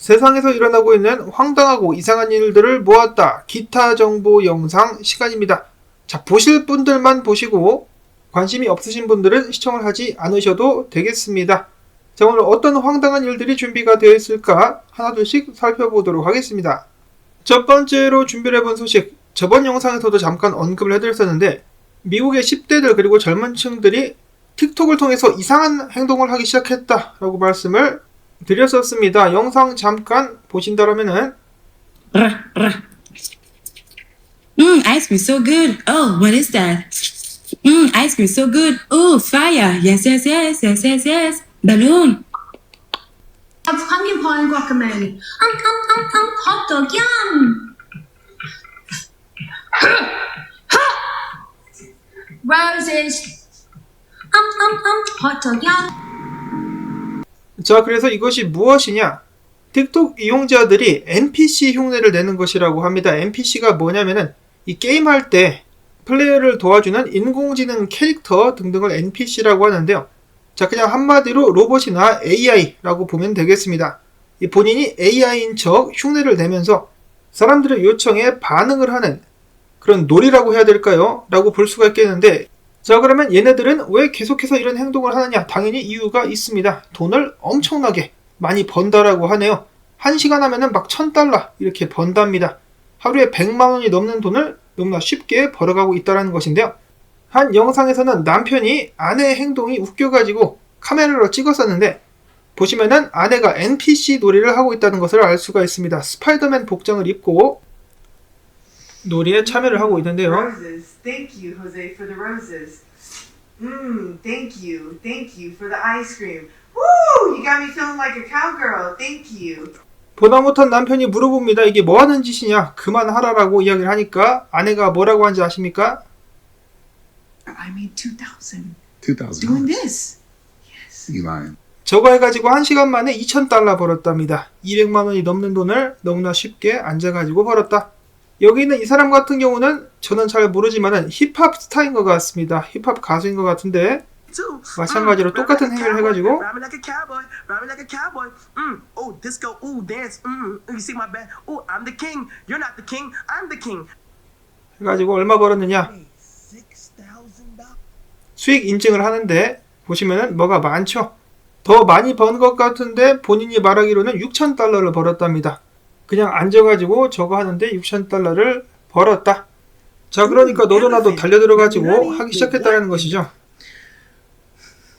세상에서 일어나고 있는 황당하고 이상한 일들을 모았다. 기타 정보 영상 시간입니다. 자, 보실 분들만 보시고 관심이 없으신 분들은 시청을 하지 않으셔도 되겠습니다. 자, 오늘 어떤 황당한 일들이 준비가 되어 있을까 하나둘씩 살펴보도록 하겠습니다. 첫 번째로 준비를 해본 소식, 저번 영상에서도 잠깐 언급을 해드렸었는데 미국의 10대들 그리고 젊은 층들이 틱톡을 통해서 이상한 행동을 하기 시작했다라고 말씀을 드렸었습니다. 영상 잠깐 보신다면은 Ice cream so good. Oh, what is that? Ice cream so good. Oh, fire. Yes, yes, yes, yes, yes, yes. Balloon. Pumpkin pie and guacamole. Hot dog, yum. Roses. Hot dog, yum. 자, 그래서 이것이 무엇이냐? 틱톡 이용자들이 NPC 흉내를 내는 것이라고 합니다. NPC가 뭐냐면은 이 게임할 때 플레이어를 도와주는 인공지능 캐릭터 등등을 NPC라고 하는데요. 자, 그냥 한마디로 로봇이나 AI라고 보면 되겠습니다. 이 본인이 AI인 척 흉내를 내면서 사람들의 요청에 반응을 하는 그런 놀이라고 해야 될까요? 라고 볼 수가 있겠는데, 자, 그러면 얘네들은 왜 계속해서 이런 행동을 하느냐? 당연히 이유가 있습니다. 돈을 엄청나게 많이 번다라고 하네요. 1시간 하면은 막 $1000 이렇게 번답니다. 하루에 100만원이 넘는 돈을 너무나 쉽게 벌어가고 있다는 것인데요. 한 영상에서는 남편이 아내의 행동이 웃겨가지고 카메라로 찍었었는데, 보시면은 아내가 NPC 놀이를 하고 있다는 것을 알 수가 있습니다. 스파이더맨 복장을 입고 놀이에 참여를 하고 있는데요. Roses. Thank you, Jose, for the roses. Thank you. Thank you for the ice cream. Woo! You got me feeling like a cowgirl. Thank you. 보다 못한 남편이 물어봅니다. 이게 뭐 하는 짓이냐? 그만하라라고 이야기를 하니까 아내가 뭐라고 하는지 아십니까? I made 2,000 $2,000. doing this. Yes. You lying? 저거 해가지고 1시간 만에 $2000 벌었답니다. 200만원이 넘는 돈을 너무나 쉽게 앉아가지고 벌었다. 여기 있는 이 사람 같은 경우는 저는 잘 모르지만은 힙합 스타인 것 같습니다. 힙합 가수인 것 같은데 마찬가지로 똑같은 행위를 해가지고 Rhyming like a cowboy, rhyming like a cowboy. Oh, disco, ooh, dance. You see my band? Oh, I'm the king. You're not the king. I'm the king. 해가지고 얼마 벌었느냐? $6,000. 수익 인증을 하는데 보시면은 뭐가 많죠? 더 많이 번 것 같은데 본인이 말하기로는 $6000를 벌었답니다. 그냥 앉아가지고 저거 하는데 $6000를 벌었다. 자, 그러니까 너도 나도 달려들어가지고 하기 시작했다는 것이죠.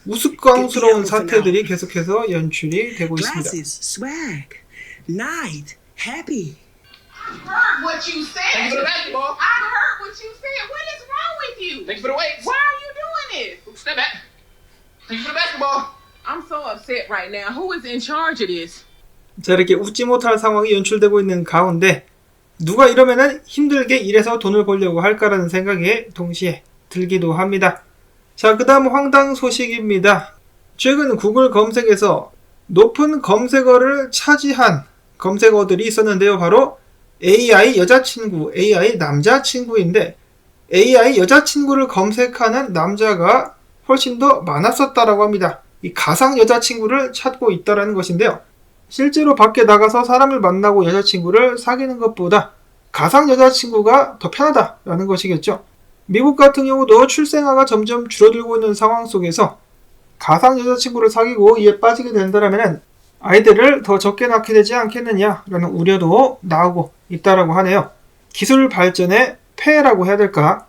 우스꽝스러운 사태들이 계속해서 연출이 되고 있습니다. Glasses, swag, night, happy. Heard what you said. Thank you for the basketball. I heard what you said. What is wrong with you? Thank you for the weights. Why are you doing this? Oops, step back. Thank you for the basketball. I'm so upset right now. Who is in charge of this? 자, 이렇게 웃지 못할 상황이 연출되고 있는 가운데 누가 이러면은 힘들게 일해서 돈을 벌려고 할까라는 생각이 동시에 들기도 합니다. 자, 그 다음 황당 소식입니다. 최근 구글 검색에서 높은 검색어를 차지한 검색어들이 있었는데요. 바로 AI 여자친구, AI 남자친구인데 AI 여자친구를 검색하는 남자가 훨씬 더 많았었다라고 합니다. 이 가상 여자친구를 찾고 있다는 것인데요. 실제로 밖에 나가서 사람을 만나고 여자친구를 사귀는 것보다 가상 여자친구가 더 편하다라는 것이겠죠. 미국 같은 경우도 출생아가 점점 줄어들고 있는 상황 속에서 가상 여자친구를 사귀고 이에 빠지게 된다면 아이들을 더 적게 낳게 되지 않겠느냐라는 우려도 나오고 있다라고 하네요. 기술 발전의 폐해라고 해야 될까?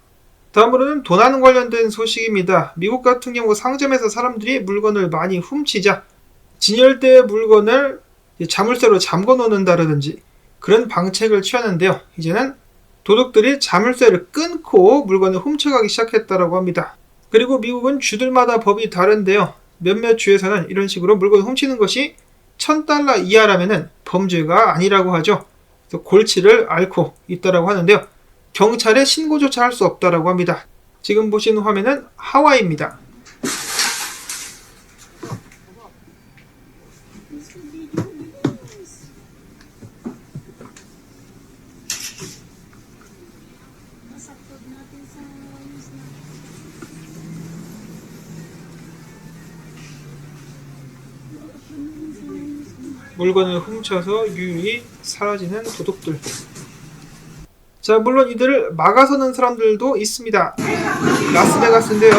다음으로는 돈안 관련된 소식입니다. 미국 같은 경우 상점에서 사람들이 물건을 많이 훔치자 진열대의 물건을 자물쇠로 잠궈 놓는다라든지 그런 방책을 취하는데요. 이제는 도둑들이 자물쇠를 끊고 물건을 훔쳐가기 시작했다고 합니다. 그리고 미국은 주들마다 법이 다른데요. 몇몇 주에서는 이런 식으로 물건을 훔치는 것이 $1000 이하라면 범죄가 아니라고 하죠. 그래서 골치를 앓고 있다고 하는데요. 경찰에 신고조차 할 수 없다고 합니다. 지금 보시는 화면은 하와이입니다. 물건을 훔쳐서 유유히 사라지는 도둑들. 자, 물론 이들을 막아서는 사람들도 있습니다. 라스베가스인데요.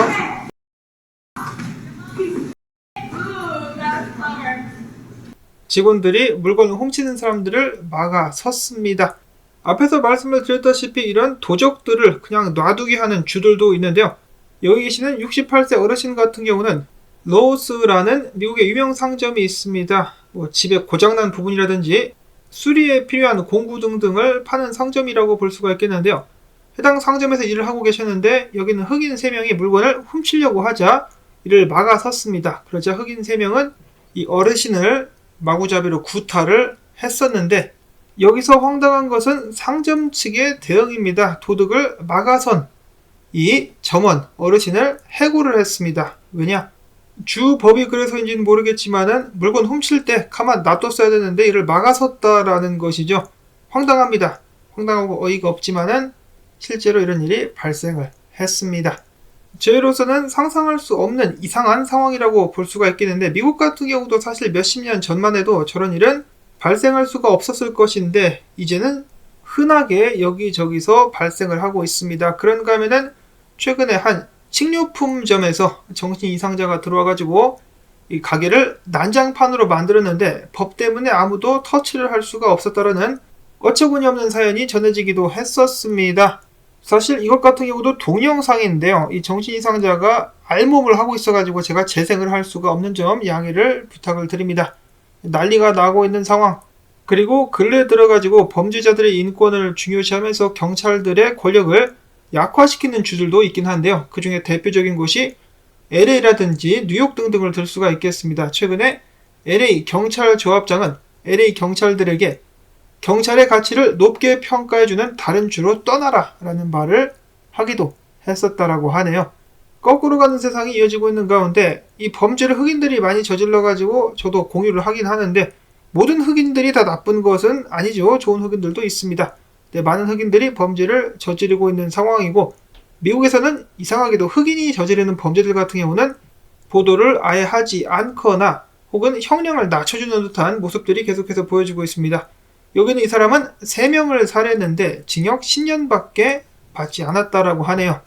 직원들이 물건을 훔치는 사람들을 막아섰습니다. 앞에서 말씀을 드렸다시피 이런 도적들을 그냥 놔두게 하는 주들도 있는데요. 여기 계시는 68세 어르신 같은 경우는 로스라는 미국의 유명 상점이 있습니다. 집에 고장난 부분이라든지 수리에 필요한 공구 등등을 파는 상점이라고 볼 수가 있겠는데요. 해당 상점에서 일을 하고 계셨는데 여기는 흑인 3명이 물건을 훔치려고 하자 이를 막아섰습니다. 그러자 흑인 3명은 이 어르신을 마구잡이로 구타를 했었는데 여기서 황당한 것은 상점 측의 대응입니다. 도둑을 막아선 이 점원 어르신을 해고를 했습니다. 왜냐? 주 법이 그래서인지는 모르겠지만은 물건 훔칠 때 가만 놔뒀어야 되는데 이를 막아섰다라는 것이죠. 황당합니다. 황당하고 어이가 없지만은 실제로 이런 일이 발생을 했습니다. 저희로서는 상상할 수 없는 이상한 상황이라고 볼 수가 있겠는데 미국 같은 경우도 사실 몇십 년 전만 해도 저런 일은 발생할 수가 없었을 것인데 이제는 흔하게 여기저기서 발생을 하고 있습니다. 그런가 하면은 최근에 한 식료품점에서 정신 이상자가 들어와가지고 이 가게를 난장판으로 만들었는데 법 때문에 아무도 터치를 할 수가 없었다라는 어처구니 없는 사연이 전해지기도 했었습니다. 사실 이것 같은 경우도 동영상인데요. 이 정신 이상자가 알몸을 하고 있어가지고 제가 재생을 할 수가 없는 점 양해를 부탁을 드립니다. 난리가 나고 있는 상황, 그리고 근래에 들어가지고 범죄자들의 인권을 중요시하면서 경찰들의 권력을 약화시키는 주들도 있긴 한데요. 그 중에 대표적인 곳이 LA라든지 뉴욕 등등을 들 수가 있겠습니다. 최근에 LA 경찰 조합장은 LA 경찰들에게 경찰의 가치를 높게 평가해주는 다른 주로 떠나라 라는 말을 하기도 했었다라고 하네요. 거꾸로 가는 세상이 이어지고 있는 가운데 이 범죄를 흑인들이 많이 저질러가지고 저도 공유를 하긴 하는데 모든 흑인들이 다 나쁜 것은 아니죠. 좋은 흑인들도 있습니다. 많은 흑인들이 범죄를 저지르고 있는 상황이고 미국에서는 이상하게도 흑인이 저지르는 범죄들 같은 경우는 보도를 아예 하지 않거나 혹은 형량을 낮춰주는 듯한 모습들이 계속해서 보여지고 있습니다. 여기는 이 사람은 3명을 살해했는데 징역 10년밖에 받지 않았다라고 하네요.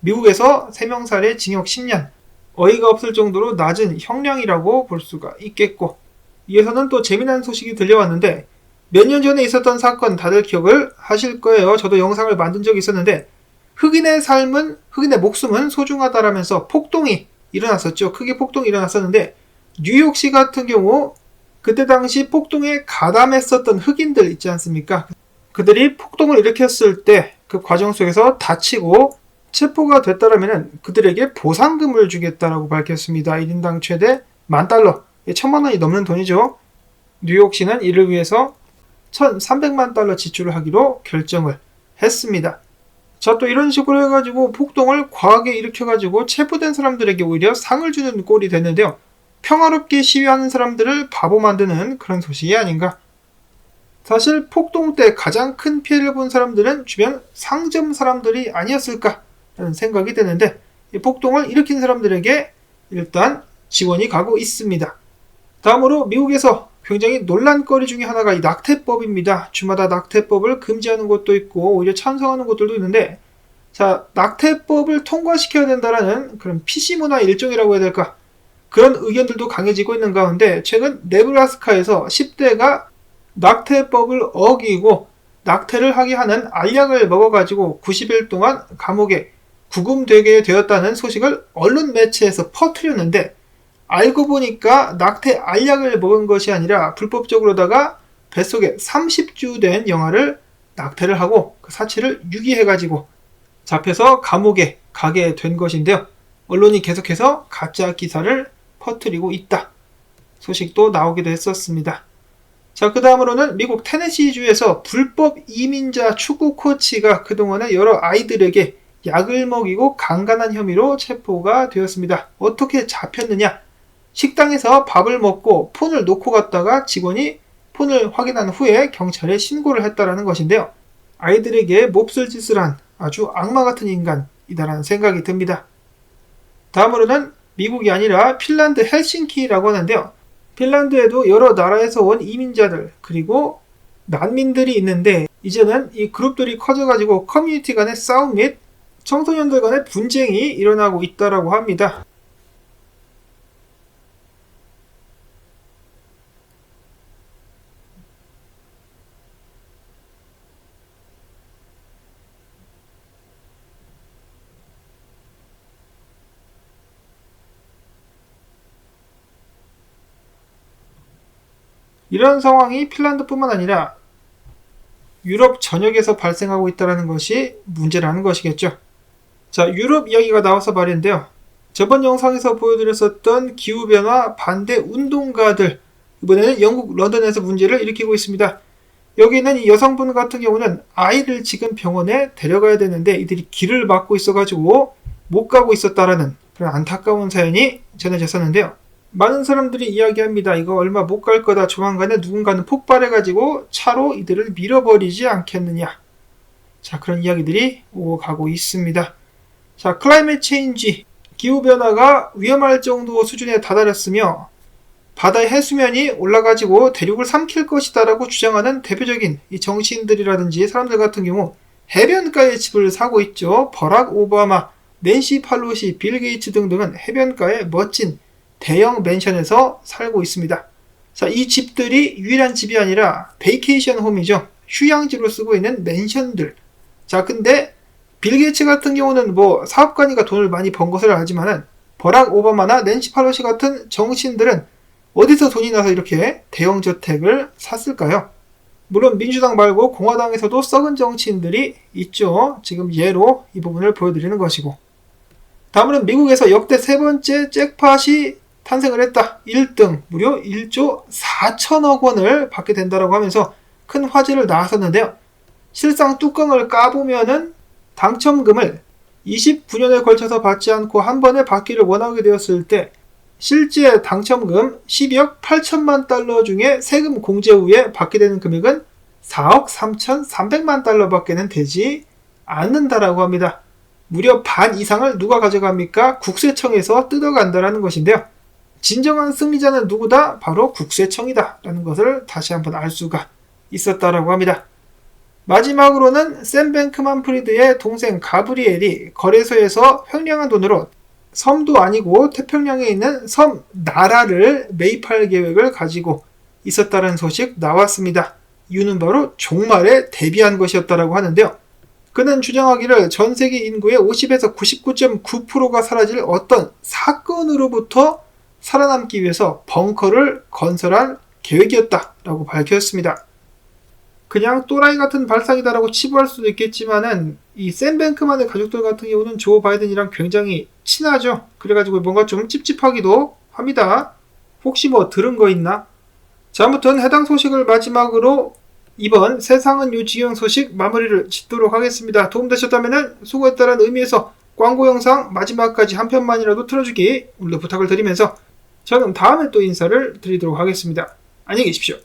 미국에서 3명 살해 징역 10년. 어이가 없을 정도로 낮은 형량이라고 볼 수가 있겠고 이에서는 또 재미난 소식이 들려왔는데 몇 년 전에 있었던 사건 다들 기억을 하실 거예요. 저도 영상을 만든 적이 있었는데 흑인의 목숨은 소중하다라면서 폭동이 일어났었죠. 크게 폭동이 일어났었는데 뉴욕시 같은 경우 그때 당시 폭동에 가담했었던 흑인들 있지 않습니까? 그들이 폭동을 일으켰을 때 그 과정 속에서 다치고 체포가 됐다라면 그들에게 보상금을 주겠다라고 밝혔습니다. 1인당 최대 $10,000, 1,000만 원이 넘는 돈이죠. 뉴욕시는 이를 위해서 $1,300만 지출을 하기로 결정을 했습니다. 자, 또 이런 식으로 해가지고 폭동을 과하게 일으켜가지고 체포된 사람들에게 오히려 상을 주는 꼴이 됐는데요. 평화롭게 시위하는 사람들을 바보 만드는 그런 소식이 아닌가. 사실 폭동 때 가장 큰 피해를 본 사람들은 주변 상점 사람들이 아니었을까라는 생각이 드는데 이 폭동을 일으킨 사람들에게 일단 지원이 가고 있습니다. 다음으로 미국에서 굉장히 논란거리 중에 하나가 이 낙태법입니다. 주마다 낙태법을 금지하는 곳도 있고 오히려 찬성하는 곳들도 있는데 자, 낙태법을 통과시켜야 된다라는 그런 PC 문화 일종이라고 해야 될까? 그런 의견들도 강해지고 있는 가운데 최근 네브라스카에서 10대가 낙태법을 어기고 낙태를 하게 하는 알약을 먹어가지고 90일 동안 감옥에 구금되게 되었다는 소식을 언론 매체에서 퍼뜨렸는데 알고 보니까 낙태 알약을 먹은 것이 아니라 불법적으로다가 뱃속에 30주 된 영아를 낙태를 하고 그 사체를 유기해가지고 잡혀서 감옥에 가게 된 것인데요. 언론이 계속해서 가짜 기사를 퍼뜨리고 있다. 소식도 나오기도 했었습니다. 자, 그 다음으로는 미국 테네시주에서 불법 이민자 축구 코치가 그동안에 여러 아이들에게 약을 먹이고 강간한 혐의로 체포가 되었습니다. 어떻게 잡혔느냐? 식당에서 밥을 먹고 폰을 놓고 갔다가 직원이 폰을 확인한 후에 경찰에 신고를 했다라는 것인데요. 아이들에게 몹쓸 짓을 한 아주 악마 같은 인간이다라는 생각이 듭니다. 다음으로는 미국이 아니라 핀란드 헬싱키라고 하는데요. 핀란드에도 여러 나라에서 온 이민자들 그리고 난민들이 있는데 이제는 이 그룹들이 커져가지고 커뮤니티 간의 싸움 및 청소년들 간의 분쟁이 일어나고 있다라고 합니다. 이런 상황이 핀란드뿐만 아니라 유럽 전역에서 발생하고 있다는 것이 문제라는 것이겠죠. 자, 유럽 이야기가 나와서 말인데요. 저번 영상에서 보여드렸었던 기후변화 반대 운동가들, 이번에는 영국 런던에서 문제를 일으키고 있습니다. 여기 있는 이 여성분 같은 경우는 아이를 지금 병원에 데려가야 되는데 이들이 길을 막고 있어가지고 못 가고 있었다라는 그런 안타까운 사연이 전해졌었는데요. 많은 사람들이 이야기합니다. 이거 얼마 못 갈 거다. 조만간에 누군가는 폭발해가지고 차로 이들을 밀어버리지 않겠느냐. 자, 그런 이야기들이 오고 가고 있습니다. 자, 클라이밋 체인지, 기후변화가 위험할 정도 수준에 다다랐으며 바다의 해수면이 올라가지고 대륙을 삼킬 것이다 라고 주장하는 대표적인 이 정치인들이라든지 사람들 같은 경우 해변가에 집을 사고 있죠. 버락 오바마, 낸시 팔로시, 빌 게이츠 등등은 해변가에 멋진 대형 맨션에서 살고 있습니다. 자, 이 집들이 유일한 집이 아니라 베이케이션 홈이죠. 휴양지로 쓰고 있는 맨션들. 자, 근데 빌 게이츠 같은 경우는 뭐 사업가니까 돈을 많이 번 것을 알지만은 버락 오바마나 낸시 팔로시 같은 정치인들은 어디서 돈이 나서 이렇게 대형 저택을 샀을까요? 물론 민주당 말고 공화당에서도 썩은 정치인들이 있죠. 지금 예로 이 부분을 보여드리는 것이고. 다음은 미국에서 역대 세 번째 잭팟이 탄생을 했다. 1등 무려 1조 4천억 원을 받게 된다라고 하면서 큰 화제를 낳았었는데요. 실상 뚜껑을 까보면은 당첨금을 29년에 걸쳐서 받지 않고 한 번에 받기를 원하게 되었을 때 실제 당첨금 12억 8천만 달러 중에 세금 공제 후에 받게 되는 금액은 4억 3,300만 달러밖에는 되지 않는다라고 합니다. 무려 반 이상을 누가 가져갑니까? 국세청에서 뜯어간다라는 것인데요. 진정한 승리자는 누구다? 바로 국세청이다 라는 것을 다시 한번 알 수가 있었다라고 합니다. 마지막으로는 샘 뱅크만 프리드의 동생 가브리엘이 거래소에서 횡령한 돈으로 섬도 아니고 태평양에 있는 섬 나라를 매입할 계획을 가지고 있었다는 소식 나왔습니다. 이유는 바로 종말에 대비한 것이었다라고 하는데요. 그는 주장하기를 전 세계 인구의 50에서 99.9%가 사라질 어떤 사건으로부터 살아남기 위해서 벙커를 건설할 계획이었다라고 밝혔습니다. 그냥 또라이 같은 발상이다라고 치부할 수도 있겠지만은 이 샘 뱅크만의 가족들 같은 경우는 조 바이든이랑 굉장히 친하죠. 그래가지고 뭔가 좀 찝찝하기도 합니다. 혹시 뭐 들은 거 있나? 자, 아무튼 해당 소식을 마지막으로 이번 세상은 요지경 소식 마무리를 짓도록 하겠습니다. 도움되셨다면 수고했다는 의미에서 광고 영상 마지막까지 한 편만이라도 틀어주기 오늘도 부탁을 드리면서 저는 다음에 또 인사를 드리도록 하겠습니다. 안녕히 계십시오.